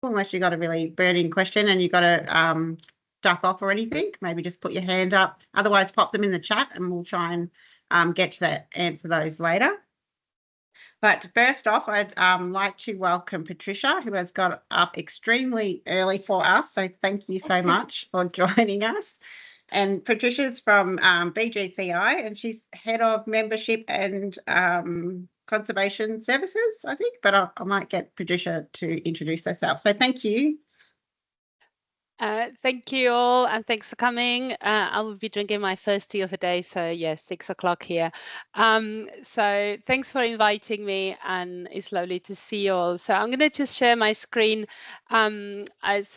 unless you got a really burning question and you got to duck off or anything, maybe just put your hand up. Otherwise, pop them in the chat and we'll try and get to that, answer those later. But first off, I'd like to welcome Patricia, who has got up extremely early for us. So thank you so much for joining us. And Patricia's from BGCI, and she's head of membership and conservation services, I think. But I might get Patricia to introduce herself. So thank you. Thank you all, and thanks for coming. I will be drinking my first tea of the day, so yes, 6 o'clock here. So thanks for inviting me, and it's lovely to see you all. So I'm going to just share my screen. So as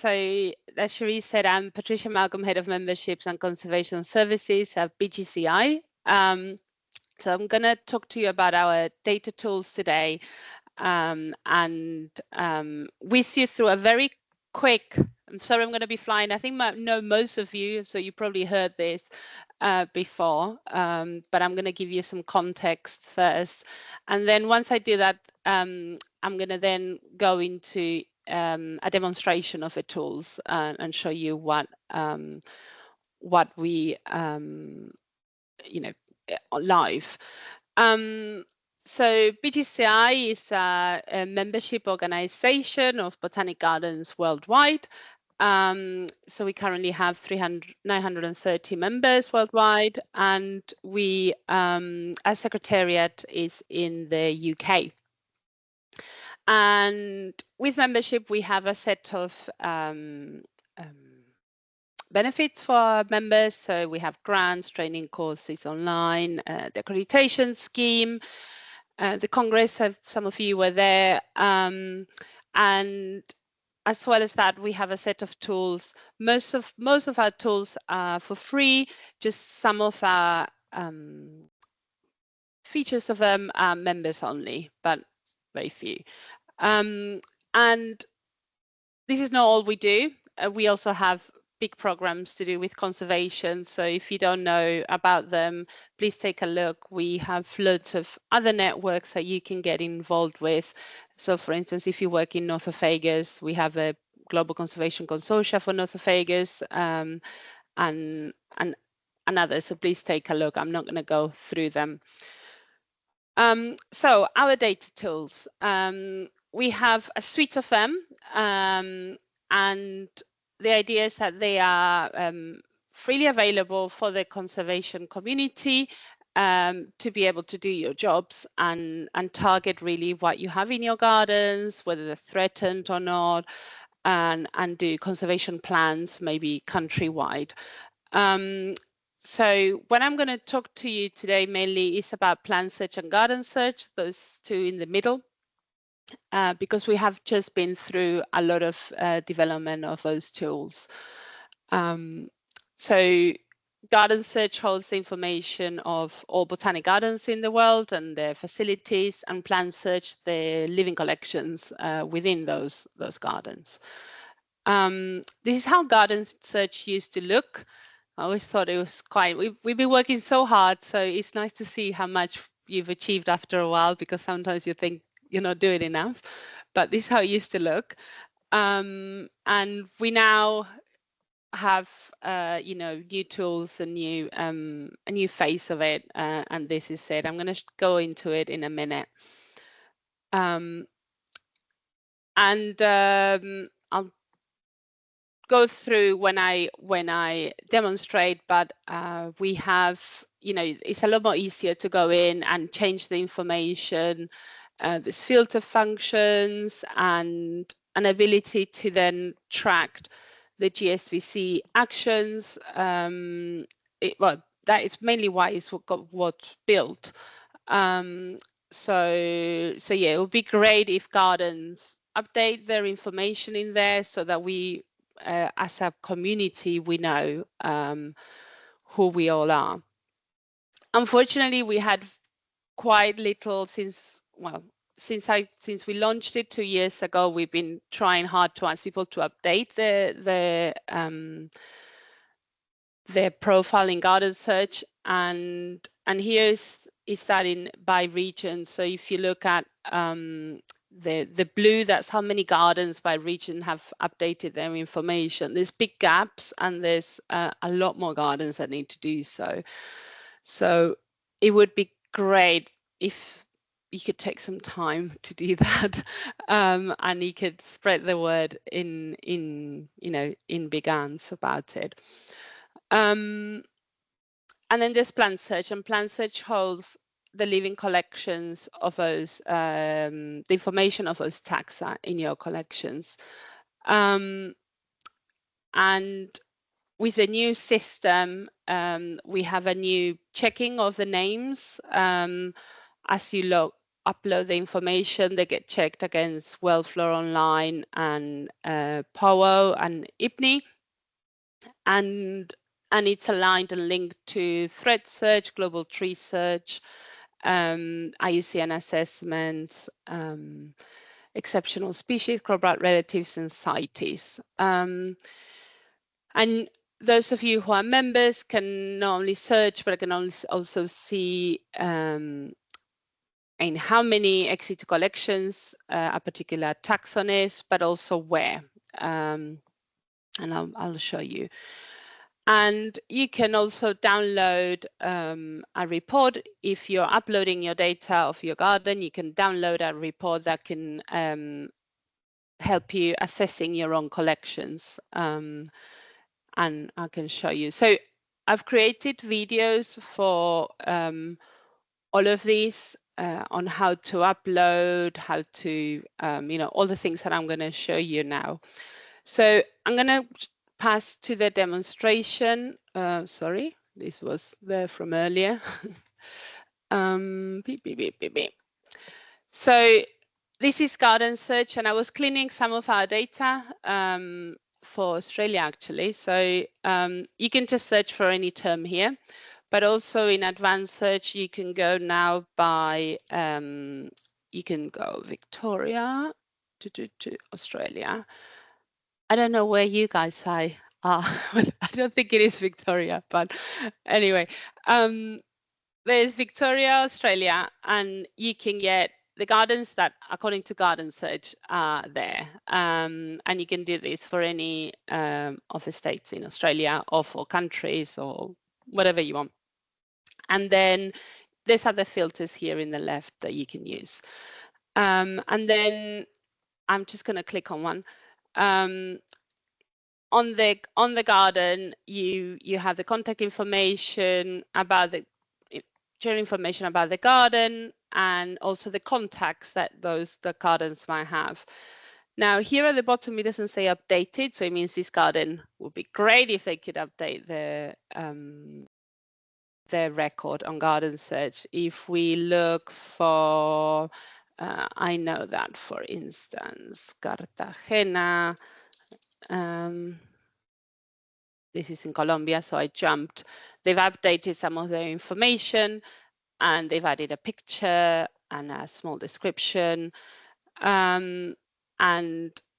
Cherie said, I'm Patricia Malcom, Head of Memberships and Conservation Services at BGCI. So I'm going to talk to you about our data tools today, and whiz you through a very quick. I'm sorry, I'm going to be flying. I think I know most of you, so you probably heard this before, but I'm going to give you some context first. And then once I do that, I'm going to then go into a demonstration of the tools and show you what we, live. So BGCI is a membership organization of botanic gardens worldwide. So we currently have 930 members worldwide, and we, our secretariat is in the UK. And with membership, we have a set of benefits for our members. So we have grants, training courses online, the accreditation scheme, the Congress, some of you were there, and as well as that, we have a set of tools. Most of our tools are for free. Just some of our features of them are members only, but very few. And this is not all we do. We also have big programs to do with conservation. So if you don't know about them, please take a look. We have loads of other networks that you can get involved with. So for instance, if you work in Northophagus, we have a Global Conservation Consortia for Northophagus and others. So please take a look. I'm not going to go through them. So our data tools, we have a suite of them, and the idea is that they are freely available for the conservation community to be able to do your jobs and target really what you have in your gardens, whether they're threatened or not, and do conservation plans, maybe countrywide. So what I'm going to talk to you today mainly is about PlantSearch and GardenSearch, those two in the middle. Because we have just been through a lot of development of those tools. So GardenSearch holds information of all botanic gardens in the world and their facilities, and PlantSearch the living collections within those gardens. This is how GardenSearch used to look. I always thought it was quite, we've been working so hard, so it's nice to see how much you've achieved after a while, because sometimes you think you're not doing enough, but this is how it used to look. And we now have new tools, a new face of it, and this is it. I'm going to go into it in a minute, and I'll go through when I demonstrate, but we have, it's a lot more easier to go in and change the information. There's filter functions and an ability to then track the GSVC actions. Well, that is mainly why it's what built. So yeah, it would be great if gardens update their information in there so that we, as a community, we know who we all are. Unfortunately, we had quite little since we launched it 2 years ago. We've been trying hard to ask people to update their profile in GardenSearch, and here is that by region. So if you look at the blue, that's how many gardens by region have updated their information. There's big gaps, and there's a lot more gardens that need to do so. So it would be great if you could take some time to do that, and you could spread the word in BGARMS about it. And then there's PlantSearch, and PlantSearch holds the living collections of those, the information of those taxa in your collections. And with the new system, we have a new checking of the names. As you upload the information, they get checked against Wellflower Online and Powwow and IPNI. And it's aligned and linked to thread search, global tree search, IUCN assessments, exceptional species, crop relatives, and CITES. And those of you who are members can not only search, but can also see in how many ex situ collections a particular taxon is, but also where. And I'll show you. And you can also download a report. If you're uploading your data of your garden, you can download a report that can help you assessing your own collections. And I can show you. So I've created videos for all of these on how to upload, how to, all the things that I'm going to show you now. So I'm going to pass to the demonstration. Sorry, this was there from earlier. So this is GardenSearch, and I was cleaning some of our data for Australia, actually. So you can just search for any term here, but also in advanced search, you can go now by, you can go Victoria to Australia. I don't know where you guys are. I don't think it is Victoria, but anyway, there's Victoria, Australia, and you can get the gardens that, according to GardenSearch, are there. And you can do this for any of the states in Australia, or for countries, or whatever you want. And then there's other filters here in the left that you can use. And then I'm just going to click on one. On the garden, you have the contact information about the general information about the garden, and also the contacts that the gardens might have. Now here at the bottom, it doesn't say updated, so it means this garden would be great if they could update their record on GardenSearch. If we look for, I know that, for instance, Cartagena. This is in Colombia, so I jumped. They've updated some of their information, and they've added a picture and a small description. And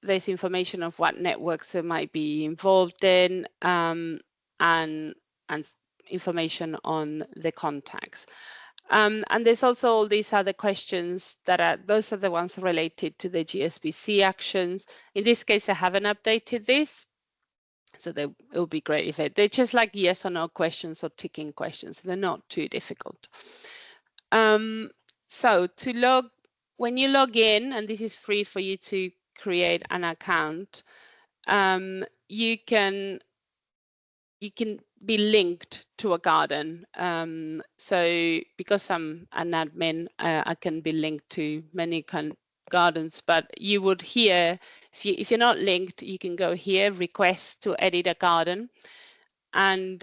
there's information of what networks they might be involved in, and information on the contacts. And there's also all these other questions those are the ones related to the GSBC actions. In this case, I haven't updated this. So it would be great if they're just like yes or no questions or ticking questions. They're not too difficult. So when you log in, and this is free for you to create an account, you can be linked to a garden. So because I'm an admin, I can be linked to many gardens, but you would here, if you're not linked, you can go here, request to edit a garden, and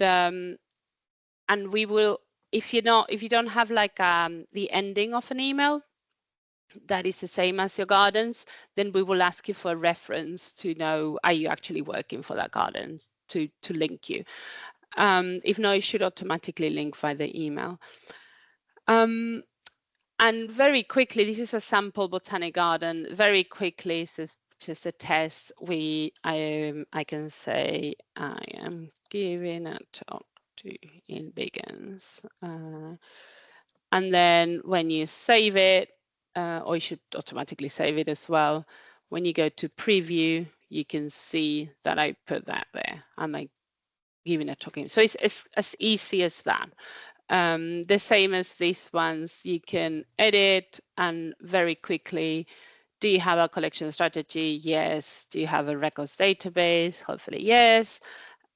we will, if you don't have like the ending of an email that is the same as your gardens, then we will ask you for a reference to know, are you actually working for that garden, to link you. If not, it should automatically link via the email. And very quickly, this is a sample botanic garden. Very quickly, this is just a test. I can say I am giving a talk in BGARMS. And then when you save it, or you should automatically save it as well. When you go to preview, you can see that I put that there. I'm like giving a token. So it's as easy as that. The same as these ones, you can edit and very quickly, do you have a collection strategy? Yes. Do you have a records database? Hopefully, yes.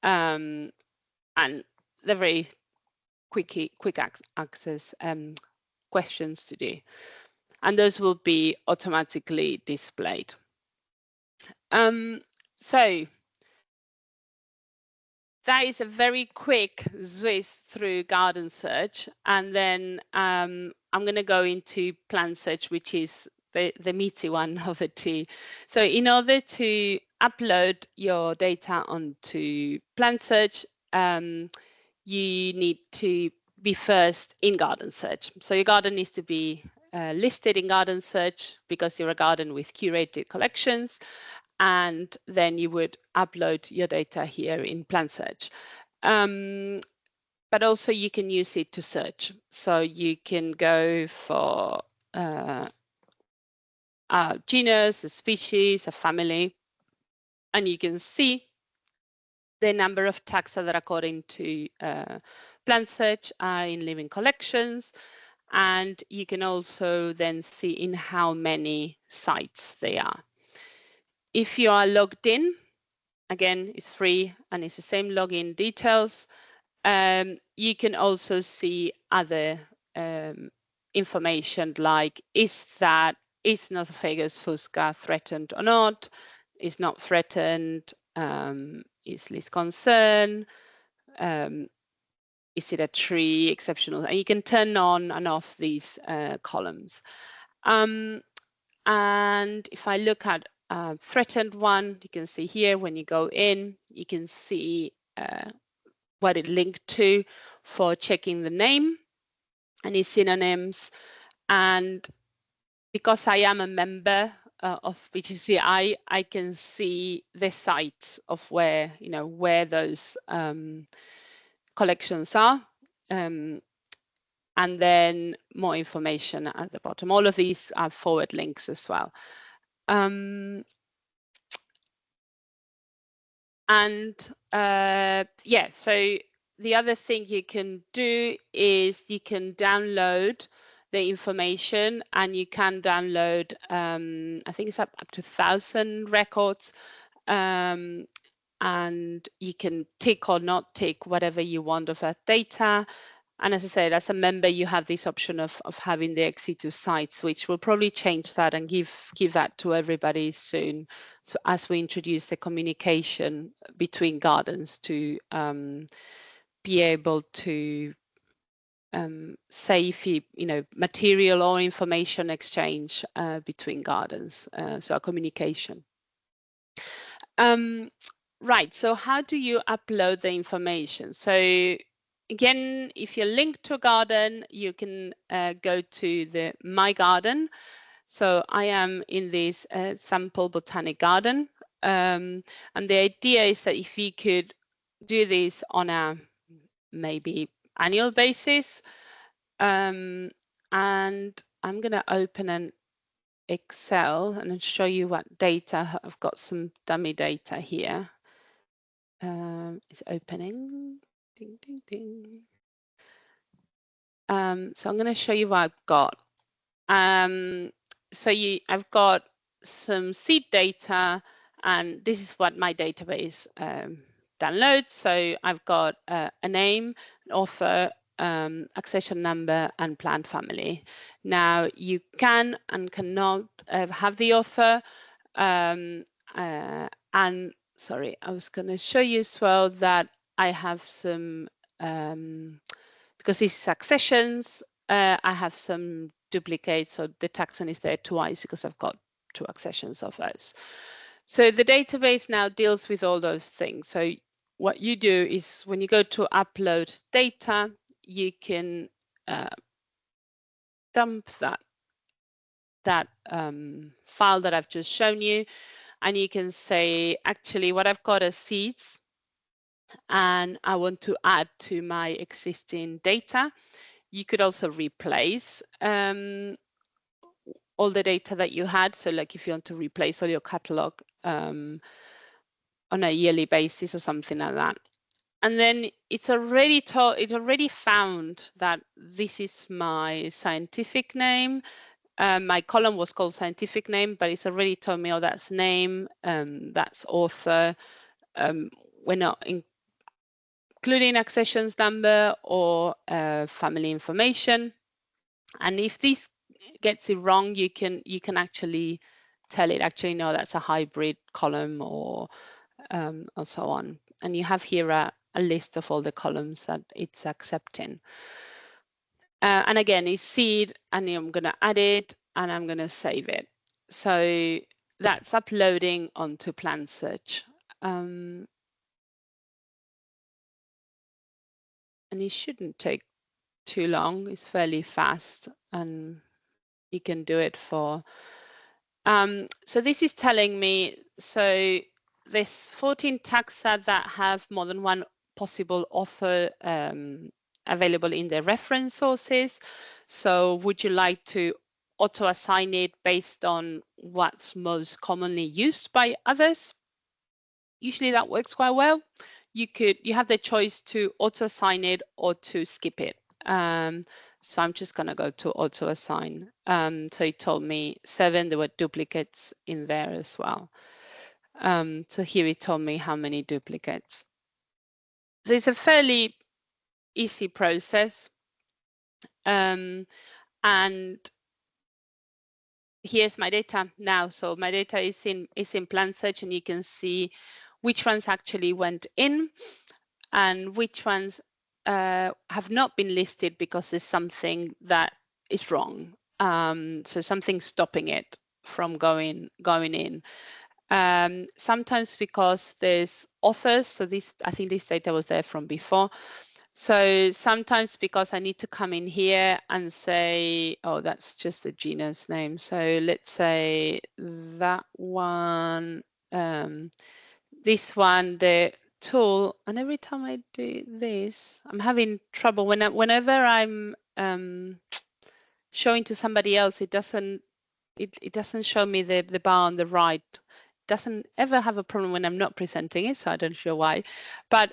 And they're very quick access questions to do. And those will be automatically displayed. So that is a very quick whiz through GardenSearch, and then I'm going to go into PlantSearch, which is the meaty one of the two. So in order to upload your data onto PlantSearch, you need to be first in GardenSearch. So your garden needs to be listed in GardenSearch because you're a garden with curated collections. And then you would upload your data here in PlantSearch. But also you can use it to search. So you can go for a genus, a species, a family, and you can see the number of taxa that according to PlantSearch are in living collections. And you can also then see in how many sites they are. If you are logged in, again, it's free and it's the same login details. You can also see other information like, is Nothofagus fusca threatened or not? Is not threatened? Is least concern? Is it a tree exceptional? And you can turn on and off these columns. And if I look at threatened one, you can see here when you go in, you can see what it linked to for checking the name and its synonyms. And because I am a member of BGCI, I can see the sites of where those collections are. And then more information at the bottom. All of these are forward links as well. Yeah, so the other thing you can do is you can download the information, and you can download, I think it's up to 1,000 records, and you can tick or not tick whatever you want of that data. And as I said, as a member, you have this option of having the ex-situ sites, which will probably change that and give that to everybody soon. So as we introduce the communication between gardens to be able to say if material or information exchange between gardens, so a communication. Right, so how do you upload the information? So again, if you're linked to a garden, you can go to the My Garden. So I am in this sample botanic garden. And the idea is that if you could do this on a maybe annual basis, and I'm going to open an Excel and show you what data. I've got some dummy data here. It's opening. Ding, ding, ding. So I'm going to show you what I've got. So I've got some seed data, and this is what my database downloads. So I've got a name, an author, accession number, and plant family. Now you can and cannot have the author, and sorry, I was going to show you as well that I have some, because these is accessions, I have some duplicates, so the taxon is there twice because I've got 2 accessions of those. So the database now deals with all those things. So what you do is when you go to upload data, you can dump that file that I've just shown you, and you can say, actually, what I've got is seeds, and I want to add to my existing data. You could also replace all the data that you had. So like if you want to replace all your catalog on a yearly basis or something like that. And then it's already it already found that this is my scientific name. My column was called scientific name, but it's already told me, oh, that's name, that's author. We're not including accessions number or family information. And if this gets it wrong, you can actually tell it, actually, no, that's a hybrid column or so on. And you have here a list of all the columns that it's accepting. And again, it's seed, and I'm going to add it, and I'm going to save it. So that's uploading onto PlantSearch. And it shouldn't take too long. It's fairly fast, and you can do it for. So this is telling me, so there's 14 taxa that have more than one possible author available in the reference sources. So would you like to auto assign it based on what's most commonly used by others? Usually that works quite well. You have the choice to auto assign it or to skip it. So I'm just going to go to auto assign. So it told me 7, there were duplicates in there as well. So here it told me how many duplicates. So it's a fairly easy process. And here's my data now. So my data is in PlantSearch, and you can see which ones actually went in and which ones have not been listed because there's something that is wrong. So something's stopping it from going in. Sometimes because there's authors. So I think this data was there from before. So sometimes because I need to come in here and say, oh, that's just a genus name. So let's say that one, this one, the tool, and every time I do this, I'm having trouble whenever I'm showing to somebody else, it doesn't show me the bar on the right. It doesn't ever have a problem when I'm not presenting it, so I don't know why. But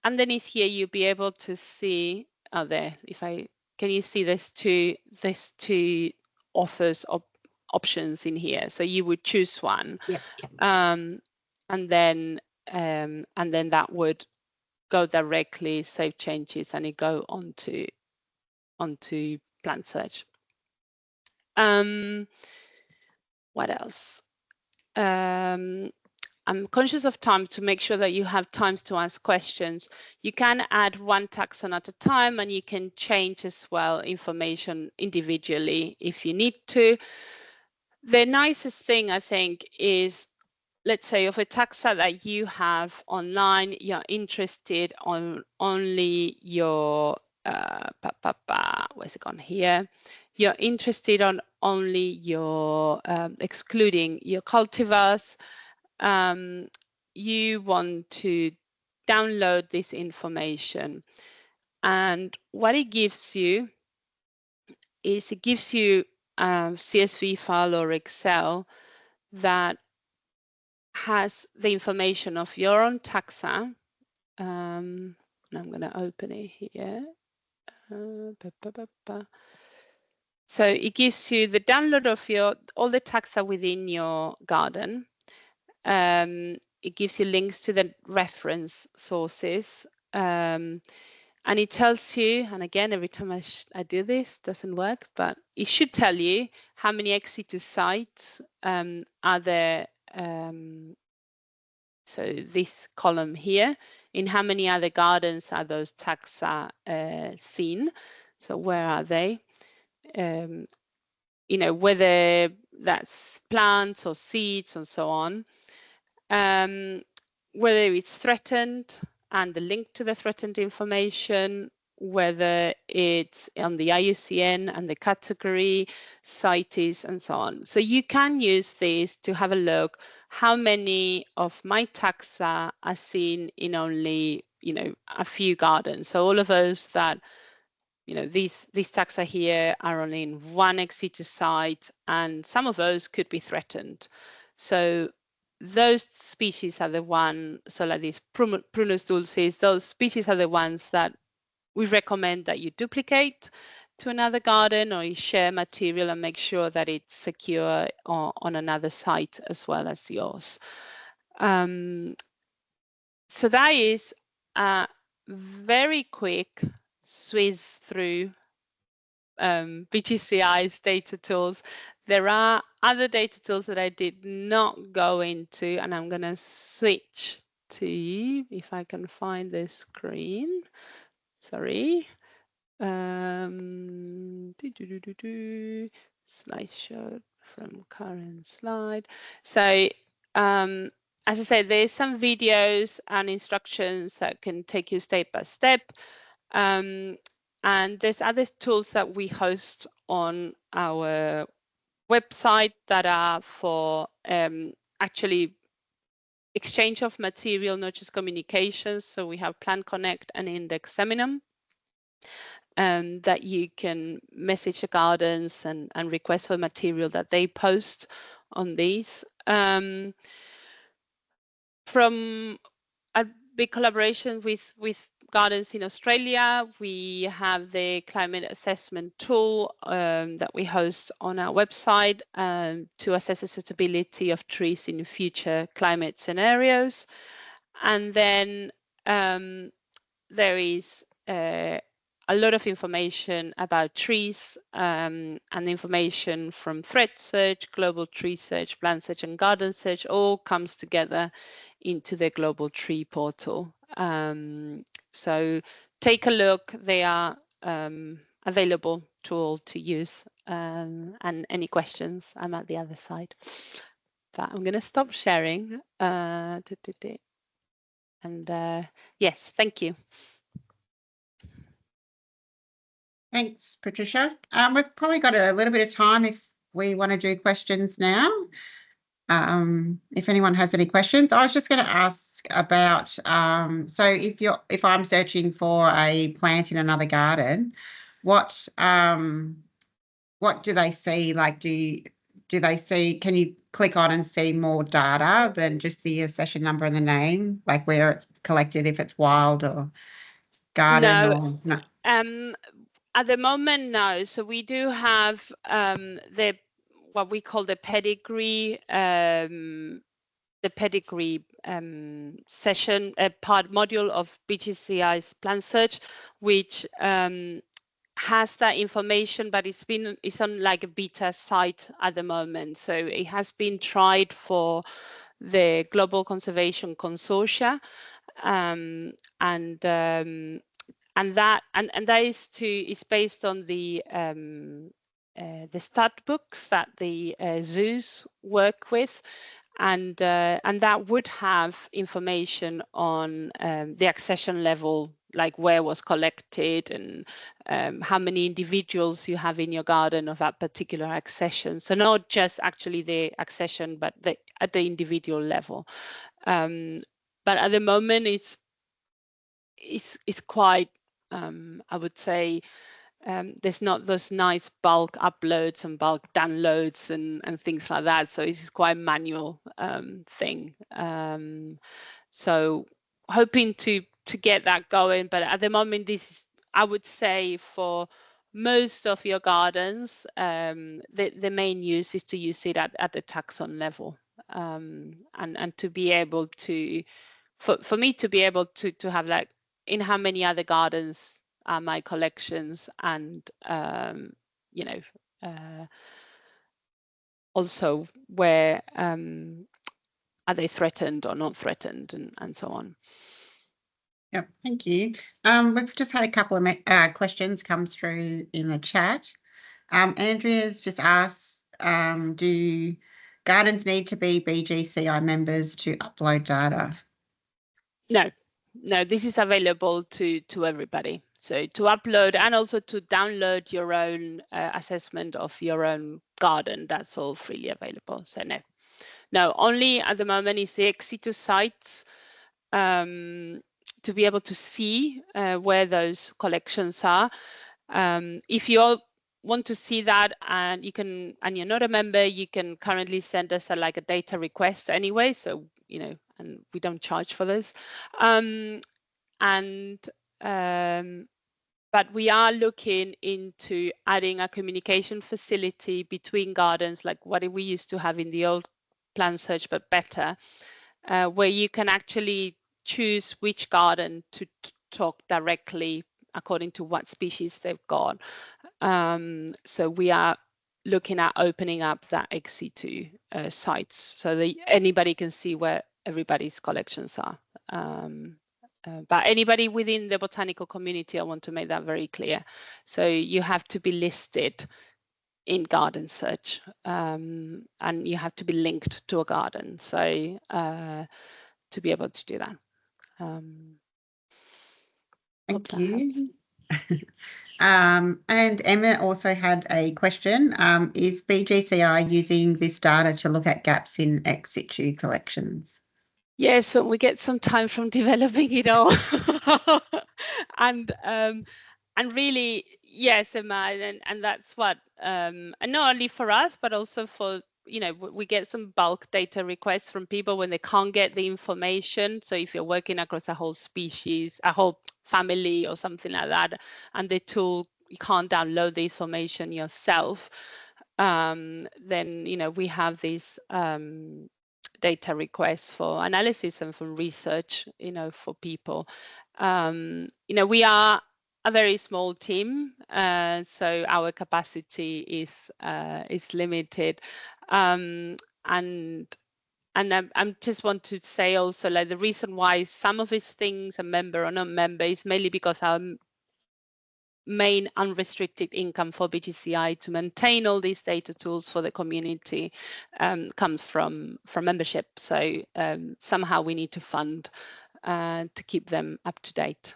underneath here, you'll be able to see, oh, there, can you see there's two authors options in here? So you would choose one. Yeah. And then that would go directly, save changes, and it go onto PlantSearch. What else? I'm conscious of time to make sure that you have times to ask questions. You can add one taxon at a time, and you can change as well information individually if you need to. The nicest thing, I think, is, let's say, of a taxa that you have online, you're interested on only your, where's it gone here? You're interested on only your, excluding your cultivars. You want to download this information. And what it gives you is it gives you a CSV file or Excel that has the information of your own taxa. And I'm going to open it here. So it gives you the download of all the taxa within your garden. It gives you links to the reference sources. And it tells you, and again, every time I do this, doesn't work, but it should tell you how many ex-situ sites are there. So this column here, in how many other gardens are those taxa seen? So where are they? You know, whether that's plants or seeds and so on. Whether it's threatened and the link to the threatened information, whether it's on the IUCN and the category, CITES, and so on. So you can use this to have a look how many of my taxa are seen in only, you know, a few gardens. So all of those that you know, these taxa here are only in one ex situ site, and some of those could be threatened. So those species are the one, so like these Prunus dulcis, those species are the ones that we recommend that you duplicate to another garden, or you share material and make sure that it's secure on another site as well as yours. So that is a very quick swizz through BGCI's data tools. There are other data tools that I did not go into, and I'm going to switch to, if I can find the screen. Sorry. Slideshow from current slide. So as I said, there's some videos and instructions that can take you step by step. And there's other tools that we host on our website that are for actually exchange of material, not just communications. So we have Plant Connect and Index Seminum that you can message the gardens and request for material that they post on these. From a big collaboration with gardens in Australia, we have the climate assessment tool that we host on our website to assess the suitability of trees in future climate scenarios. And then there is a lot of information about trees and information from Threat Search, Global Tree Search, PlantSearch and GardenSearch all comes together into the Global Tree portal. So take a look. They are available to all to use. And any questions, I'm at the other side. But I'm going to stop sharing. And yes, thank you. Thanks, Patricia. We've probably got a little bit of time if we want to do questions now. If anyone has any questions, I was just going to ask about, so if I'm searching for a plant in another garden, what do they see? Like, do they see, can you click on and see more data than just the accession number and the name, like where it's collected, if it's wild or garden? No. Or no? At the moment, no. So we do have what we call the pedigree session part module of BGCI's PlantSearch, which has that information, but it's on like a beta site at the moment. So it has been tried for the Global Conservation Consortia, and that is based on the stat books that the zoos work with, and that would have information on the accession level, like where was collected and how many individuals you have in your garden of that particular accession. So not just actually the accession, but at the individual level. But at the moment, it's quite, I would say, there's not those nice bulk uploads and bulk downloads and things like that. So this is quite a manual thing. So hoping to get that going, but at the moment, this is, I would say, for most of your gardens, the main use is to use it at the taxon level, and to be able to, for me to be able to have like, in how many other gardens are my collections, and you know, also where are they threatened or not threatened, and so on. Yep, thank you. We've just had a couple of questions come through in the chat. Andrea's just asked, do gardens need to be BGCI members to upload data? No, this is available to everybody. So to upload and also to download your own assessment of your own garden, that's all freely available. So no, only at the moment is the ex situ sites, to be able to see where those collections are. If you all want to see that and you're not a member, you can currently send us like a data request anyway. So, and we don't charge for this. But we are looking into adding a communication facility between gardens, like what we used to have in the old PlantSearch, but better, where you can actually choose which garden to talk directly according to what species they've got. So we are looking at opening up that XC2 sites so that anybody can see where everybody's collections are. But anybody within the botanical community, I want to make that very clear. So you have to be listed in GardenSearch, and you have to be linked to a garden. So to be able to do that. Thank you. And Emma also had a question. Is BGCI using this data to look at gaps in ex situ collections? Yes, when we get some time from developing it all. And really, yes, Emma, and that's what, and not only for us, but also for, we get some bulk data requests from people when they can't get the information. So if you're working across a whole species, a whole family or something like that, and the tool, you can't download the information yourself, then, we have these data requests for analysis and for research, for people. We are a very small team, so our capacity is limited. And I just want to say also, like, the reason why some of these things are member or non-member is mainly because our main unrestricted income for BGCI to maintain all these data tools for the community comes from membership. So somehow we need to fund to keep them up to date.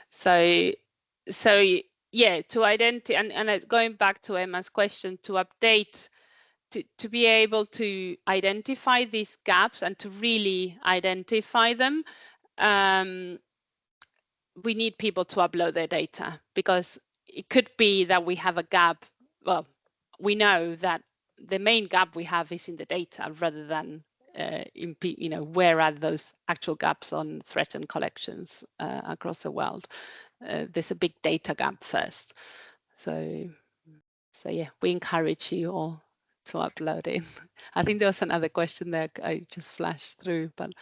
So yeah, to identify, and going back to Emma's question, to update, to be able to identify these gaps and to really identify them, we need people to upload their data, because it could be that we have a gap. Well, we know that the main gap we have is in the data rather than where are those actual gaps on threatened collections across the world. There's a big data gap first. So yeah, we encourage you all to upload it. I think there was another question there I just flashed through, but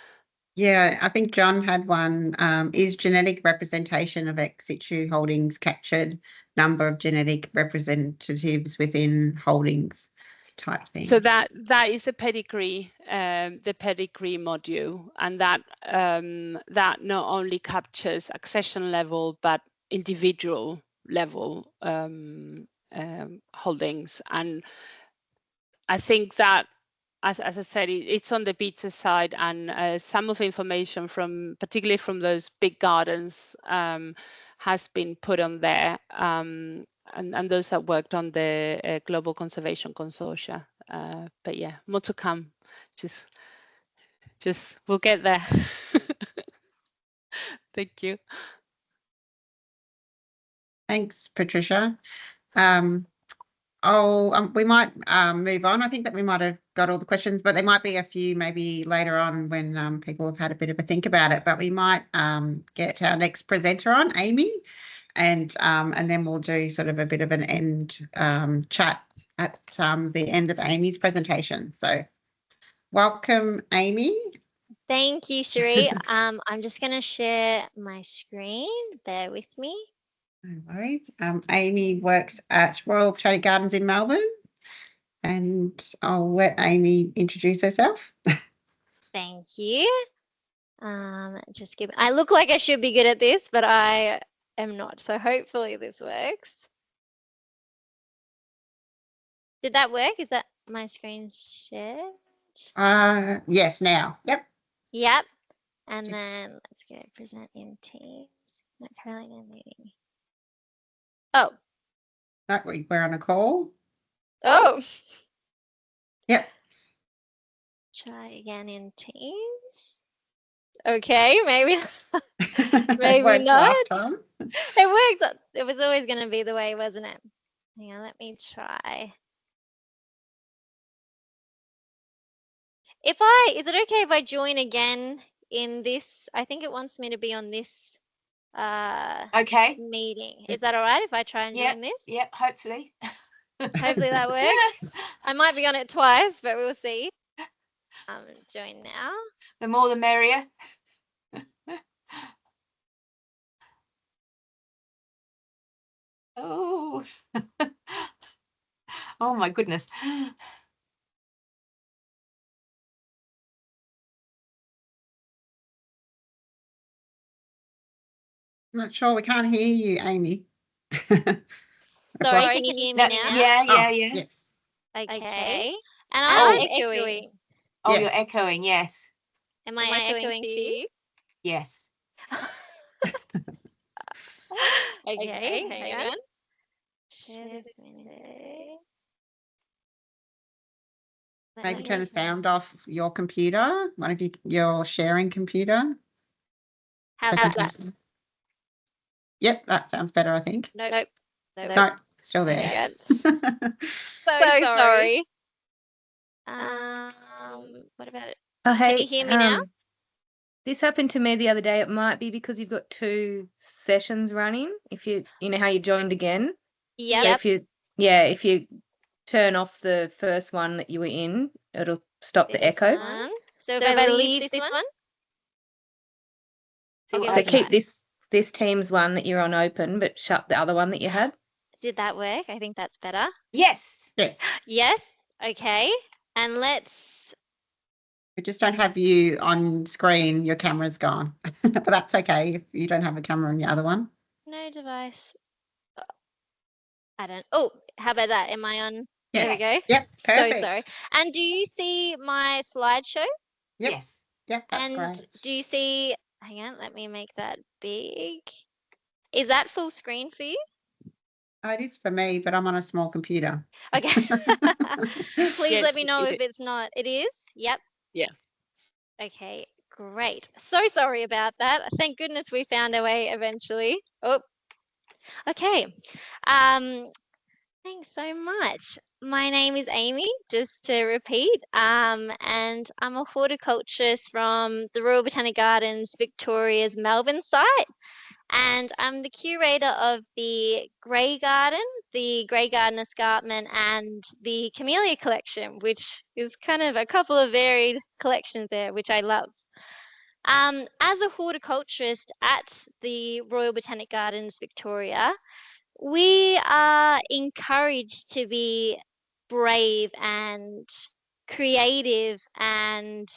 yeah, I think John had one. Is genetic representation of ex situ holdings captured number of genetic representatives within holdings type thing? So that is the pedigree module, and that not only captures accession level but individual level holdings. And I think that, as I said, it's on the beta side, and some of the information particularly from those big gardens has been put on there, and those that worked on the Global Conservation Consortia. But yeah, more to come. Just we'll get there. Thank you. Thanks, Patricia. We might move on. I think that we might have got all the questions, but there might be a few maybe later on when people have had a bit of a think about it. But we might get our next presenter on, Amy, and then we'll do sort of a bit of an end chat at the end of Amy's presentation. So welcome, Amy. Thank you, Cherie. I'm just going to share my screen. Bear with me. No worries. Amy works at Royal Botanic Gardens in Melbourne, and I'll let Amy introduce herself. Thank you. I look like I should be good at this, but I am not. So hopefully this works. Did that work? Is that my screen shared? Yes, now. Yep. Yep. And then let's go present in Teams. Not currently in a meeting. Oh. No, we're on a call. Oh. Yep. Try again in Teams. Okay, maybe maybe Worked not. last time. It worked. It was always going to be the way, wasn't it? Hang on, let me try. Is it okay if I join again in this? I think it wants me to be on this Okay. meeting. Is that all right if I try and Yep. join this? Yep. Hopefully. Hopefully that works. I might be on it twice, but we'll see. Join now. The more the merrier. Oh. Oh my goodness. I'm not sure. We can't hear you, Amy. Sorry, can you hear me now? Yeah, Oh, yeah. yes. Okay. And Oh. I'm echoing. Oh, Yes. you're echoing. Yes. Am I echoing to you? Yes. Okay, hang on. Share this window. Maybe turn the sound off your computer, one of your sharing computer. How's Press that? the- Yep, that sounds better, I think. Nope. No, still there. So sorry. What about it? Oh, Can hey, you hear me now? This happened to me the other day. It might be because you've got 2 sessions running. If you know how you joined again. So Yep. if you turn off the first one that you were in, it'll stop the This echo. one. So if I leave this one, See what Okay, So happens. keep this Teams one that you're on open, but shut the other one that you had. did that work? I think that's better. Yes. Yes. Yes. Okay. And let's. We just don't have you on screen. Your camera's gone. But that's okay if you don't have a camera on the other one. No device. I don't. Oh, how about that? Am I on? There we go. Yep. So Perfect. sorry. And do you see my slideshow? Yep. Yes. Yep. That's And great. do you see? Hang on. Let me make that big. Is that full screen for you? It is for me, but I'm on a small computer. Okay. Please Yes, let me know it if is. it's not. It is? Yep. Yeah. Okay, great. So sorry about that. Thank goodness we found our way eventually. Oh, okay. Thanks so much. My name is Amy, just to repeat, and I'm a horticulturist from the Royal Botanic Gardens Victoria's Melbourne site. And I'm the curator of the Grey Garden, the Grey Garden Escarpment, and the Camellia collection, which is kind of a couple of varied collections there, which I love. As a horticulturist at the Royal Botanic Gardens Victoria, we are encouraged to be brave and creative and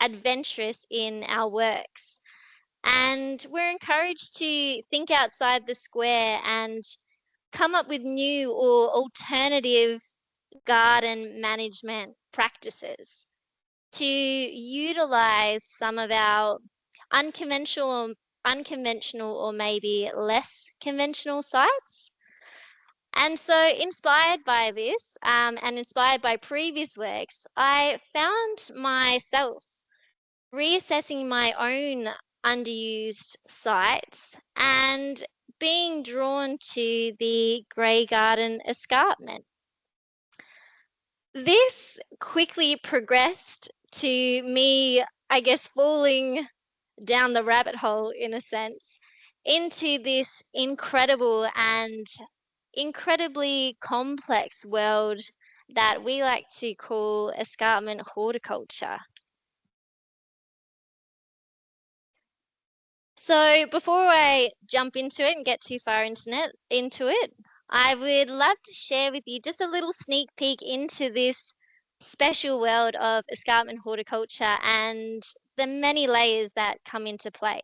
adventurous in our works. And we're encouraged to think outside the square and come up with new or alternative garden management practices to utilize some of our unconventional or maybe less conventional sites. And so, inspired by this and inspired by previous works, I found myself reassessing my own underused sites and being drawn to the Grey Garden Escarpment. This quickly progressed to me, I guess, falling down the rabbit hole in a sense into this incredible and incredibly complex world that we like to call escarpment horticulture. So before I jump into it and get too far into it, I would love to share with you just a little sneak peek into this special world of escarpment horticulture and the many layers that come into play.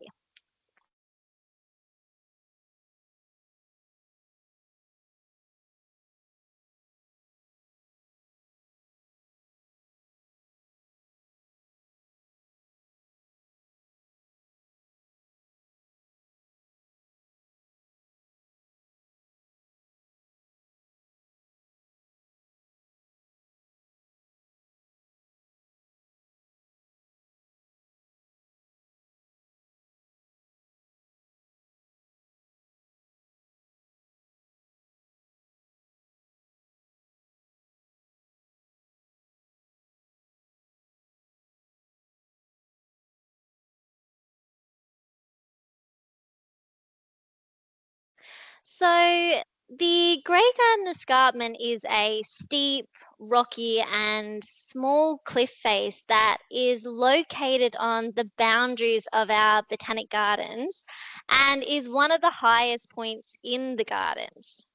So the Grey Garden Escarpment is a steep, rocky and small cliff face that is located on the boundaries of our botanic gardens and is one of the highest points in the gardens.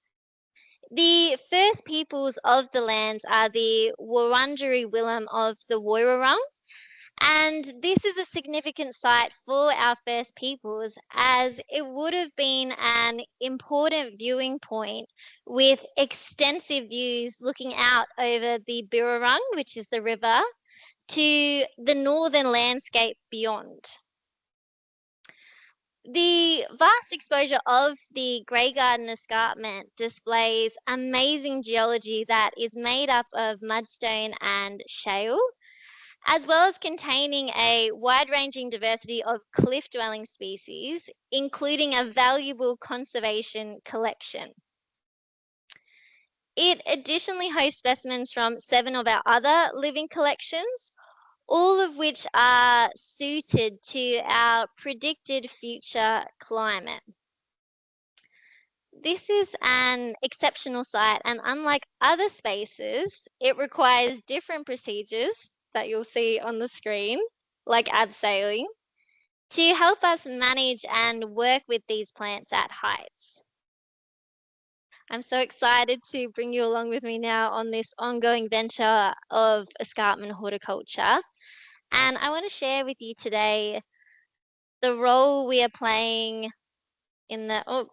The first peoples of the lands are the Wurundjeri Willem of the Woiwurrung, and this is a significant site for our First Peoples as it would have been an important viewing point with extensive views looking out over the Birrarung, which is the river, to the northern landscape beyond. The vast exposure of the Grey Garden Escarpment displays amazing geology that is made up of mudstone and shale, as well as containing a wide-ranging diversity of cliff-dwelling species, including a valuable conservation collection. It additionally hosts specimens from 7 of our other living collections, all of which are suited to our predicted future climate. This is an exceptional site, and unlike other spaces, it requires different procedures that you'll see on the screen, like abseiling, to help us manage and work with these plants at heights. I'm so excited to bring you along with me now on this ongoing venture of escarpment horticulture. And I want to share with you today the role we are playing in the,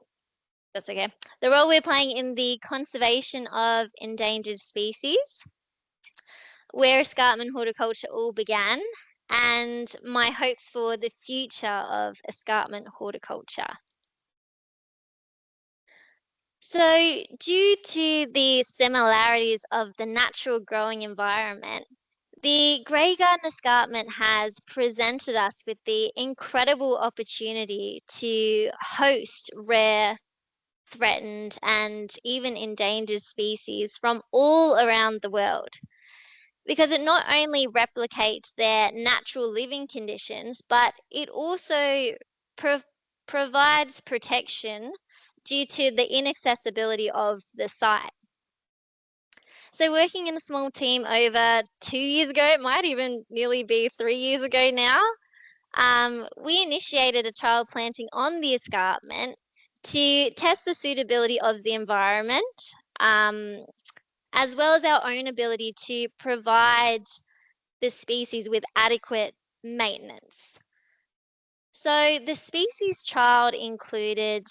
the role we're playing in the conservation of endangered species, where escarpment horticulture all began, and my hopes for the future of escarpment horticulture. So, due to the similarities of the natural growing environment, the Grey Garden Escarpment has presented us with the incredible opportunity to host rare, threatened, and even endangered species from all around the world, because it not only replicates their natural living conditions, but it also provides protection due to the inaccessibility of the site. So working in a small team over 2 years ago, it might even nearly be 3 years ago now, we initiated a trial planting on the escarpment to test the suitability of the environment, as well as our own ability to provide the species with adequate maintenance. So the species trialed included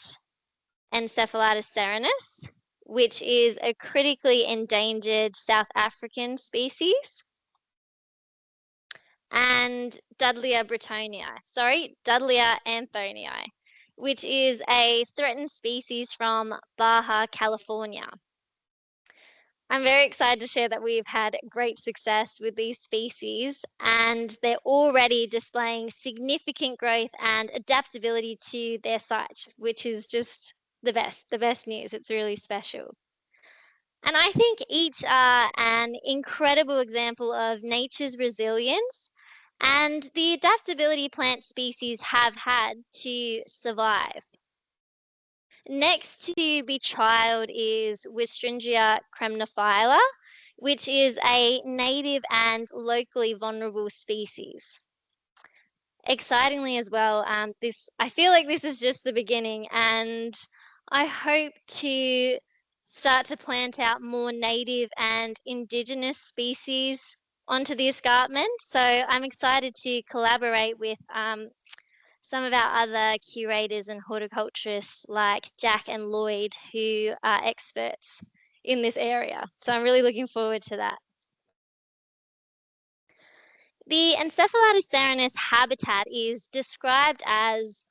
Encephalitis serenus, which is a critically endangered South African species, and Dudleya anthonii, which is a threatened species from Baja California. I'm very excited to share that we've had great success with these species, and they're already displaying significant growth and adaptability to their site, which is just the best news. It's really special. And I think each are an incredible example of nature's resilience and the adaptability plant species have had to survive. Next to be trialled is Wistringia cremnophylla, which is a native and locally vulnerable species. Excitingly as well, I feel like this is just the beginning, and I hope to start to plant out more native and indigenous species onto the escarpment. So I'm excited to collaborate with some of our other curators and horticulturists like Jack and Lloyd, who are experts in this area. So I'm really looking forward to that. The Encephalitis serenus habitat is described as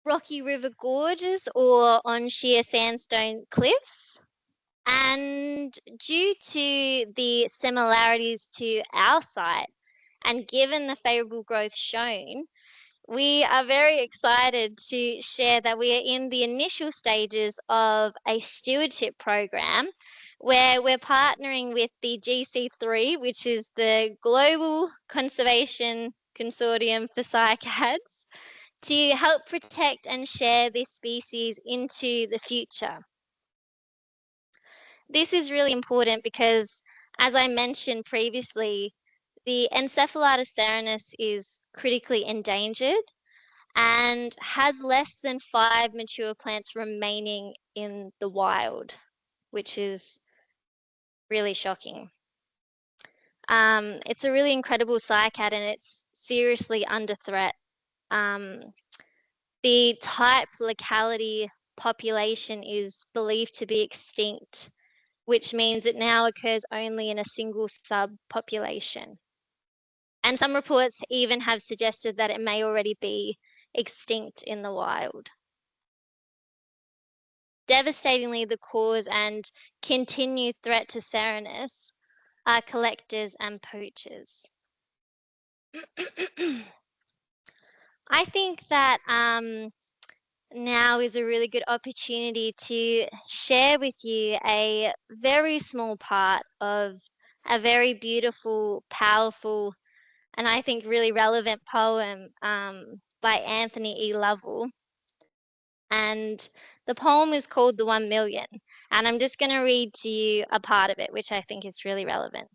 rocky river gorges or on sheer sandstone cliffs. And due to the similarities to our site, and given the favourable growth shown, we are very excited to share that we are in the initial stages of a stewardship program where we're partnering with the GC3, which is the Global Conservation Consortium for Cycads, to help protect and share this species into the future. This is really important because, as I mentioned previously, the Encephalitis serenus is critically endangered and has less than 5 mature plants remaining in the wild, which is really shocking. It's a really incredible cycad and it's seriously under threat. The type locality population is believed to be extinct, which means it now occurs only in a single subpopulation. And some reports even have suggested that it may already be extinct in the wild. Devastatingly, the cause and continued threat to serenus are collectors and poachers. I think that now is a really good opportunity to share with you a very small part of a very beautiful, powerful, and I think really relevant poem by Anthony E. Lovell. And the poem is called The 1 Million. And I'm just going to read to you a part of it, which I think is really relevant.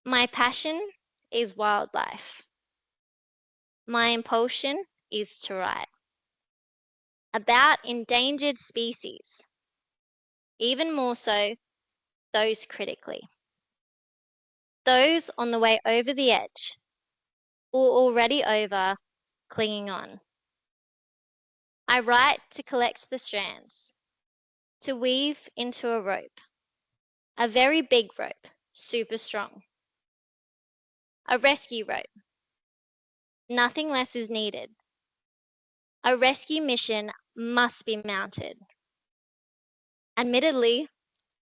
My passion is wildlife. My impulsion is to write about endangered species, even more so those critically, those on the way over the edge or already over, clinging on. I write to collect the strands, to weave into a rope, a very big rope, super strong. A rescue rope. Nothing less is needed. A rescue mission must be mounted. Admittedly,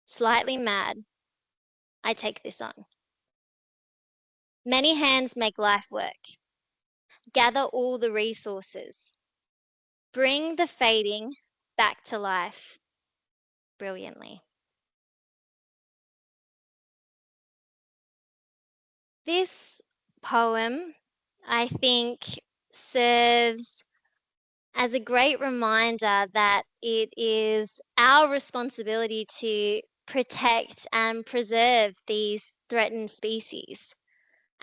slightly mad, I take this on. Many hands make life work. Gather all the resources. Bring the fading back to life brilliantly. This poem, I think, serves as a great reminder that it is our responsibility to protect and preserve these threatened species.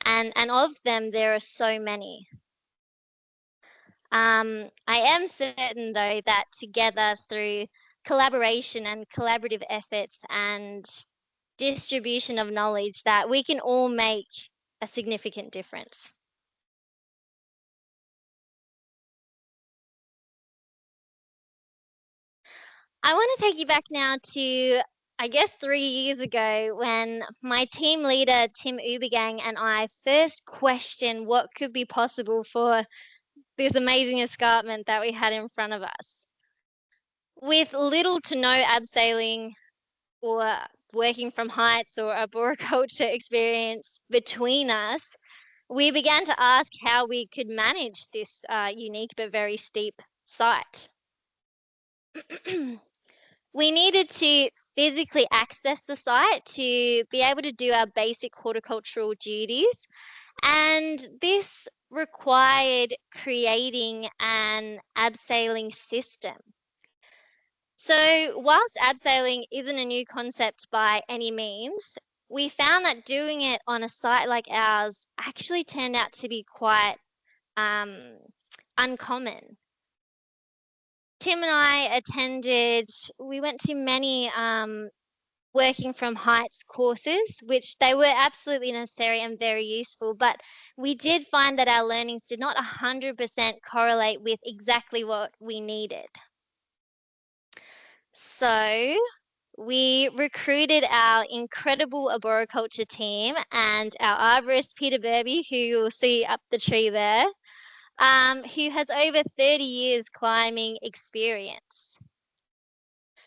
And of them, there are so many. I am certain, though, that together through collaboration and collaborative efforts and distribution of knowledge, that we can all make a significant difference. I want to take you back now to, I guess, 3 years ago when my team leader, Tim Ubergang, and I first questioned what could be possible for this amazing escarpment that we had in front of us. With little to no abseiling or working from heights or arboriculture experience between us, we began to ask how we could manage this unique but very steep site. We needed to physically access the site to be able to do our basic horticultural duties, and this required creating an abseiling system. So whilst abseiling isn't a new concept by any means, we found that doing it on a site like ours actually turned out to be quite uncommon. Tim and I we went to many working from heights courses, which they were absolutely necessary and very useful, but we did find that our learnings did not 100% correlate with exactly what we needed. So we recruited our incredible arboriculture team and our arborist, Peter Burby, who you'll see up the tree there, who has over 30 years climbing experience.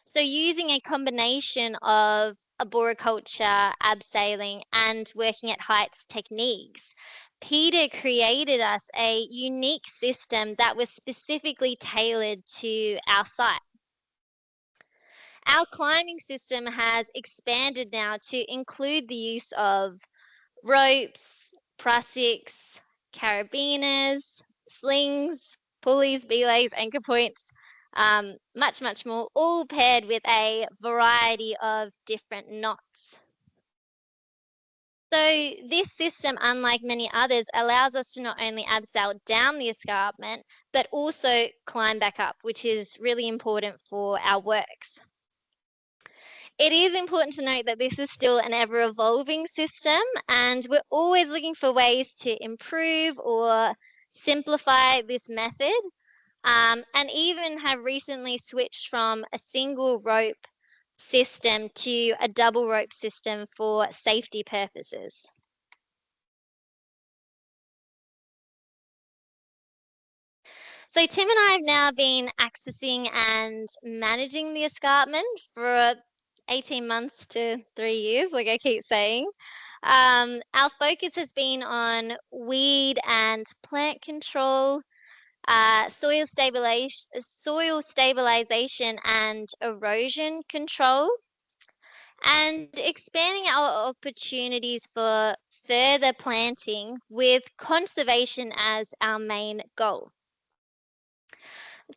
So using a combination of arboriculture, abseiling, and working at heights techniques, Peter created us a unique system that was specifically tailored to our site. Our climbing system has expanded now to include the use of ropes, prussics, carabiners, slings, pulleys, belays, anchor points, much more, all paired with a variety of different knots. So this system, unlike many others, allows us to not only abseil down the escarpment, but also climb back up, which is really important for our works. It is important to note that this is still an ever-evolving system, and we're always looking for ways to improve or simplify this method, and even have recently switched from a single rope system to a double rope system for safety purposes. So Tim and I have now been accessing and managing the escarpment for 18 months to 3 years, like I keep saying. Our focus has been on weed and plant control, soil stabilization and erosion control, and expanding our opportunities for further planting with conservation as our main goal.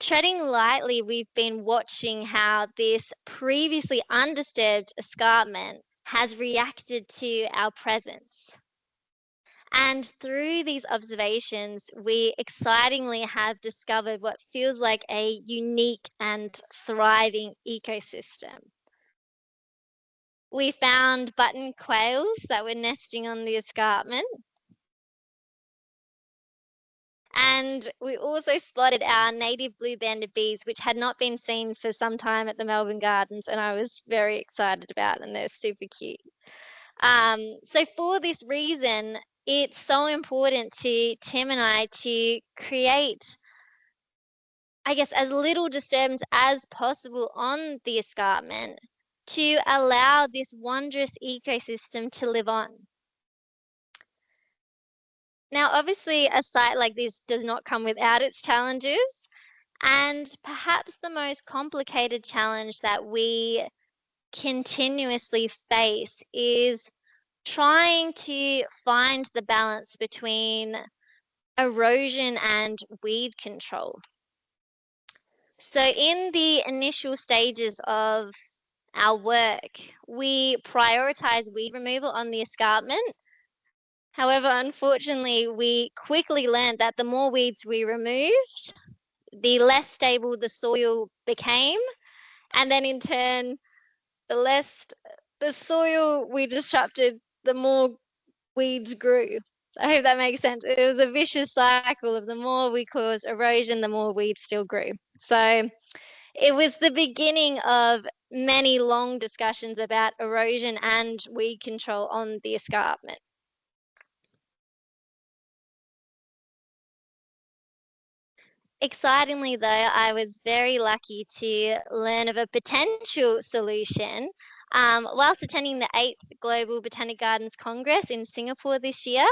Treading lightly, we've been watching how this previously undisturbed escarpment has reacted to our presence. And through these observations, we excitingly have discovered what feels like a unique and thriving ecosystem. We found button quails that were nesting on the escarpment. And we also spotted our native blue-banded bees, which had not been seen for some time at the Melbourne Gardens, and I was very excited about, and they're super cute. So for this reason, it's so important to Tim and I to create, I guess, as little disturbance as possible on the escarpment to allow this wondrous ecosystem to live on. Now, obviously, a site like this does not come without its challenges, and perhaps the most complicated challenge that we continuously face is trying to find the balance between erosion and weed control. So in the initial stages of our work, we prioritize weed removal on the escarpment. However, unfortunately, we quickly learned that the more weeds we removed, the less stable the soil became, and then in turn, the less the soil we disrupted, the more weeds grew. I hope that makes sense. It was a vicious cycle of the more we caused erosion, the more weeds still grew. So it was the beginning of many long discussions about erosion and weed control on the escarpment. Excitingly, though, I was very lucky to learn of a potential solution whilst attending the 8th Global Botanic Gardens Congress in Singapore this year.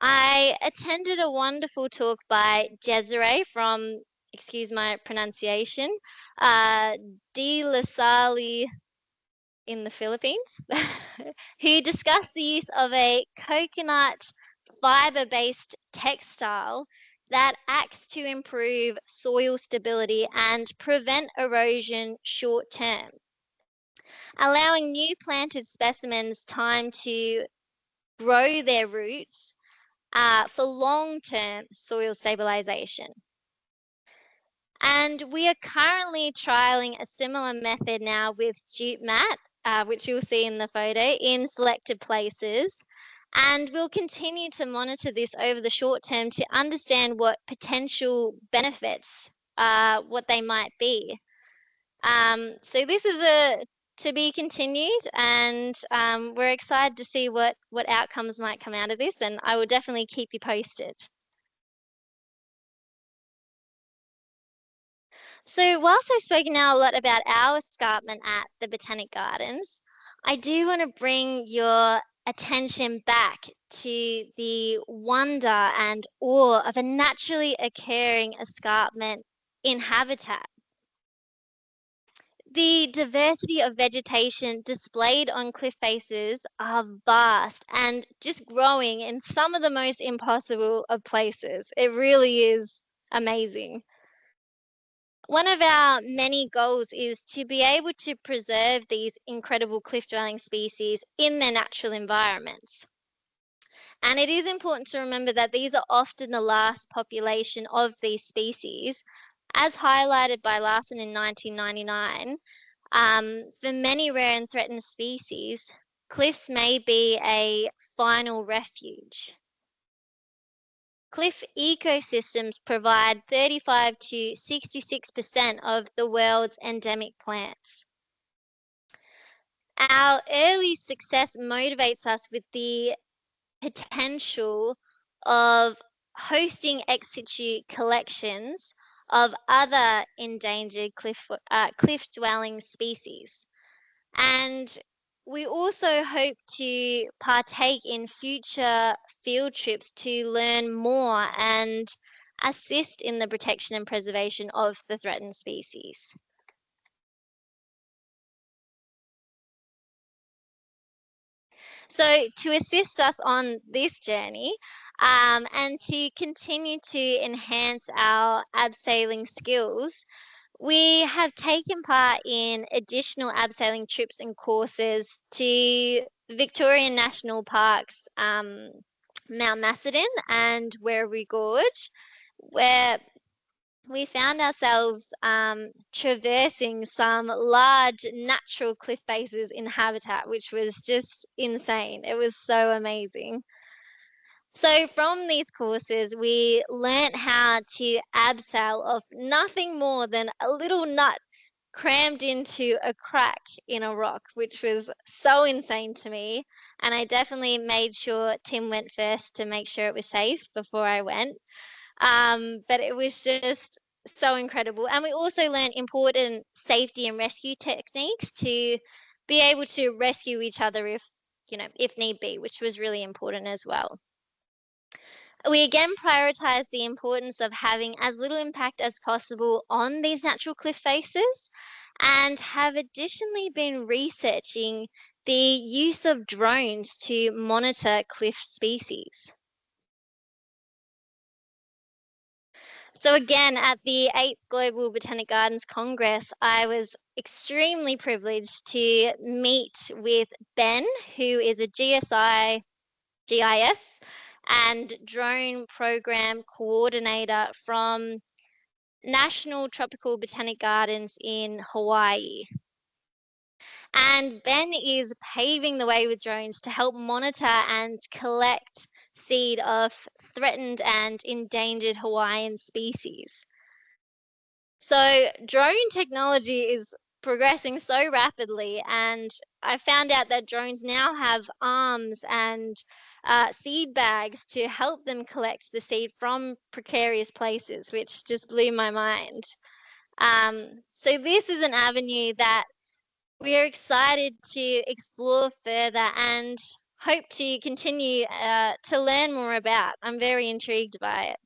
I attended a wonderful talk by Jezere from, excuse my pronunciation, De La Salle in the Philippines, who discussed the use of a coconut fiber-based textile that acts to improve soil stability and prevent erosion short term, allowing new planted specimens time to grow their roots for long-term soil stabilization. And we are currently trialing a similar method now with jute mat, which you'll see in the photo, in selected places. And we'll continue to monitor this over the short term to understand what potential benefits, what they might be. So this is to be continued, and we're excited to see what outcomes might come out of this, and I will definitely keep you posted. So whilst I've spoken now a lot about our escarpment at the Botanic Gardens, I do want to bring your attention back to the wonder and awe of a naturally occurring escarpment in habitat. The diversity of vegetation displayed on cliff faces are vast and just growing in some of the most impossible of places. It really is amazing. One of our many goals is to be able to preserve these incredible cliff-dwelling species in their natural environments. And it is important to remember that these are often the last population of these species, as highlighted by Larson in 1999. For many rare and threatened species, cliffs may be a final refuge. Cliff ecosystems provide 35 to 66% of the world's endemic plants. Our early success motivates us with the potential of hosting ex situ collections of other endangered cliff-dwelling species. And we also hope to partake in future field trips to learn more and assist in the protection and preservation of the threatened species. So to assist us on this journey and to continue to enhance our abseiling skills, we have taken part in additional abseiling trips and courses to Victorian National Parks, Mount Macedon and Werribee Gorge, where we found ourselves traversing some large natural cliff faces in habitat, which was just insane. It was so amazing. So from these courses, we learnt how to abseil off nothing more than a little nut crammed into a crack in a rock, which was so insane to me. And I definitely made sure Tim went first to make sure it was safe before I went. But it was just so incredible. And we also learned important safety and rescue techniques to be able to rescue each other if need be, which was really important as well. We again prioritize the importance of having as little impact as possible on these natural cliff faces and have additionally been researching the use of drones to monitor cliff species. So again, at the 8th Global Botanic Gardens Congress, I was extremely privileged to meet with Ben, who is a GIS and drone program coordinator from National Tropical Botanic Gardens in Hawaii. And Ben is paving the way with drones to help monitor and collect seed of threatened and endangered Hawaiian species. So drone technology is progressing so rapidly, and I found out that drones now have arms and seed bags to help them collect the seed from precarious places, which just blew my mind. So this is an avenue that we are excited to explore further and hope to continue to learn more about. I'm very intrigued by it.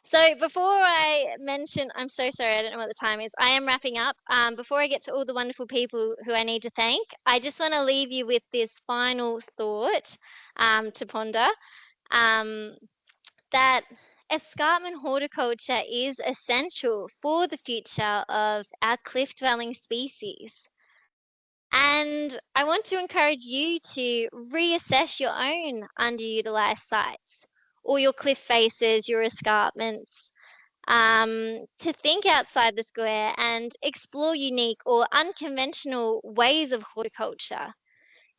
So before I mention, I'm so sorry, I don't know what the time is. I am wrapping up. Before I get to all the wonderful people who I need to thank, I just want to leave you with this final thought to ponder, that escarpment horticulture is essential for the future of our cliff-dwelling species. And I want to encourage you to reassess your own underutilized sites, or your cliff faces, your escarpments, to think outside the square and explore unique or unconventional ways of horticulture,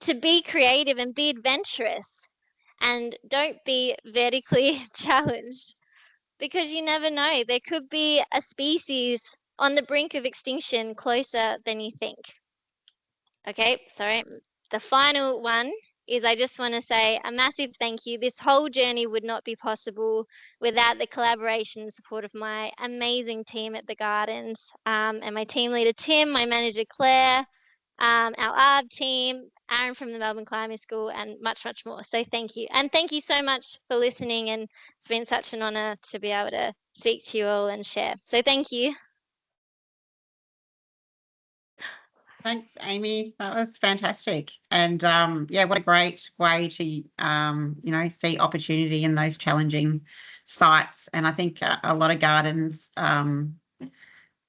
to be creative and be adventurous, and don't be vertically challenged, because you never know, there could be a species on the brink of extinction closer than you think. Okay, sorry. The final one is I just want to say a massive thank you. This whole journey would not be possible without the collaboration and support of my amazing team at the Gardens, and my team leader, Tim, my manager, Claire, our ARB team, Aaron from the Melbourne Climbing School, and much, much more. So thank you. And thank you so much for listening. And it's been such an honour to be able to speak to you all and share. So thank you. Thanks, Amy. That was fantastic. And yeah, what a great way to, you know, see opportunity in those challenging sites. And I think a lot of gardens,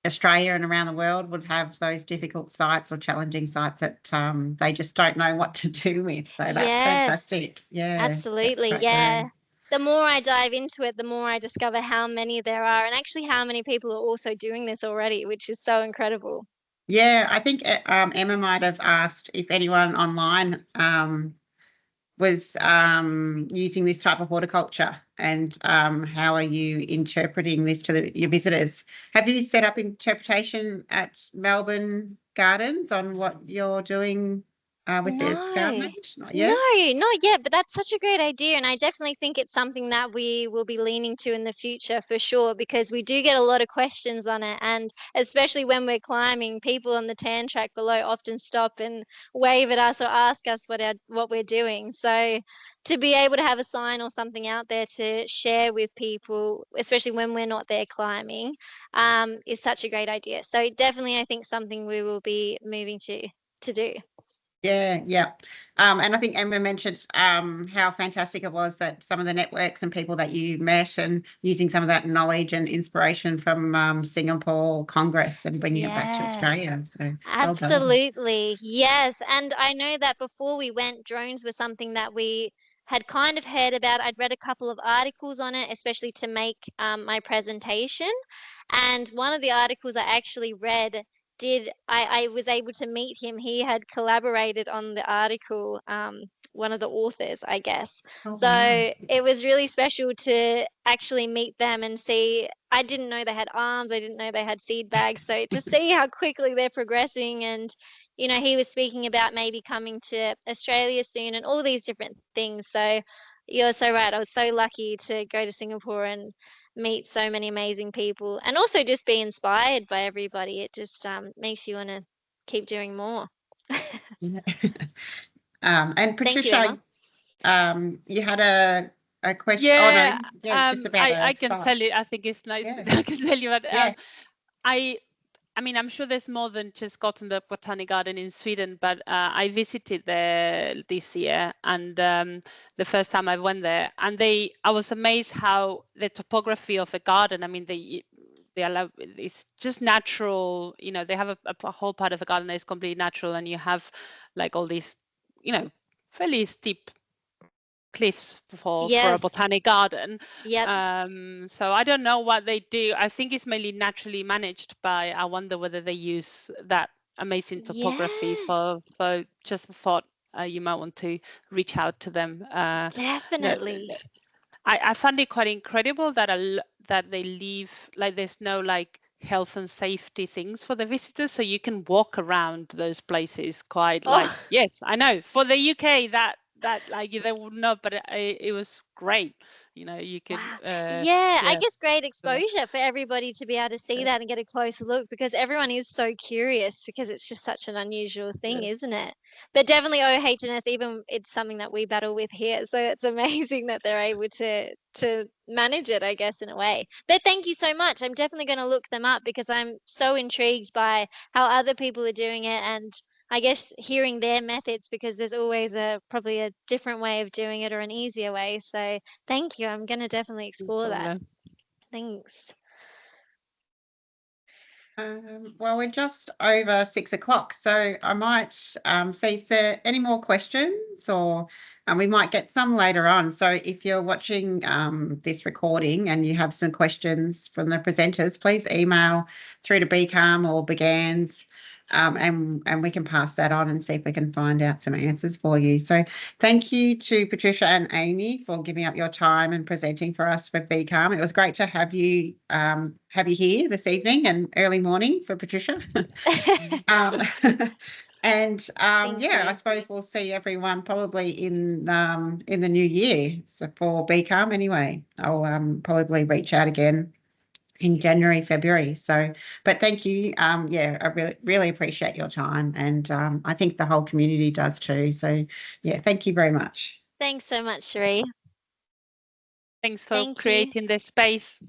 Australia and around the world, would have those difficult sites or challenging sites that they just don't know what to do with. So that's Yes, fantastic. Yeah. that's absolutely. great Yeah. going. The more I dive into it, the more I discover how many there are and actually how many people are also doing this already, which is so incredible. Yeah, I think Emma might have asked if anyone online was using this type of horticulture, and how are you interpreting this to your visitors? Have you set up interpretation at Melbourne Gardens on what you're doing with the No, escarpment? Not yet? no, not yet, but that's such a great idea. And I definitely think it's something that we will be leaning to in the future for sure, because we do get a lot of questions on it. And especially when we're climbing, people on the tan track below often stop and wave at us or ask us what we're doing. So to be able to have a sign or something out there to share with people, especially when we're not there climbing, is such a great idea. So definitely, I think something we will be moving to do. Yeah, yeah. And I think Emma mentioned how fantastic it was that some of the networks and people that you met, and using some of that knowledge and inspiration from Singapore Congress and bringing it back to Yes. Australia. So well done. Absolutely. Yes. And I know that before we went, drones were something that we had kind of heard about. I'd read a couple of articles on it, especially to make my presentation. And one of the articles I actually read I was able to meet him. He had collaborated on the article, one of the authors, I guess. Oh, So wow. it was really special to actually meet them and see. I didn't know they had arms. I didn't know they had seed bags. So to see how quickly they're progressing, and he was speaking about maybe coming to Australia soon and all these different things. So you're so right. I was so lucky to go to Singapore and meet so many amazing people, and also just be inspired by everybody. It just makes you want to keep doing more. Yeah. And Thank you, Patricia, Emma. you had a question. Yeah, Oh no, yeah, just about I a can site. tell you. I think it's nice. Yeah. I can tell you that. Yes. I mean, I'm sure there's more than just Gothenburg Botanic Garden in Sweden, but I visited there this year, and the first time I went there, and I was amazed how the topography of a garden. I mean, they allow, it's just natural. They have a whole part of a garden that is completely natural, and you have like all these, fairly steep cliffs for a Yes. botanic garden. Yep. So I don't know what they do. I think it's mainly naturally managed by, I wonder whether they use that amazing topography Yeah. for just a thought. You might want to reach out to them. Definitely. I found it quite incredible that that they leave, like, there's no like health and safety things for the visitors, so you can walk around those places quite like, Oh. yes, I know for the UK that like they would not, but it was great. You could Wow. Yeah, I yeah, guess great exposure for everybody to be able to see yeah, that and get a closer look, because everyone is so curious, because it's just such an unusual thing, yeah. isn't it? But definitely OH&S, even it's something that we battle with here. So it's amazing that they're able to manage it, I guess, in a way. But thank you so much. I'm definitely going to look them up, because I'm so intrigued by how other people are doing it, and I guess hearing their methods, because there's always probably a different way of doing it, or an easier way. So thank you. I'm going to definitely No explore that. problem. Thanks. Well, we're just over 6 o'clock, so I might see if there are any more questions, or we might get some later on. So if you're watching this recording and you have some questions from the presenters, please email through to BCARM or BGANS, and we can pass that on and see if we can find out some answers for you. So thank you to Patricia and Amy for giving up your time and presenting for us for BCARM. It was great to have you here this evening and early morning for Patricia. And yeah, I suppose we'll see everyone probably in the new year. So for BCARM anyway, I'll probably reach out again in January, February. So, but thank you. Yeah, I really appreciate your time, and I think the whole community does too. So yeah, thank you very much. Thanks so much, Sheree. Thanks for Thank you. creating this space.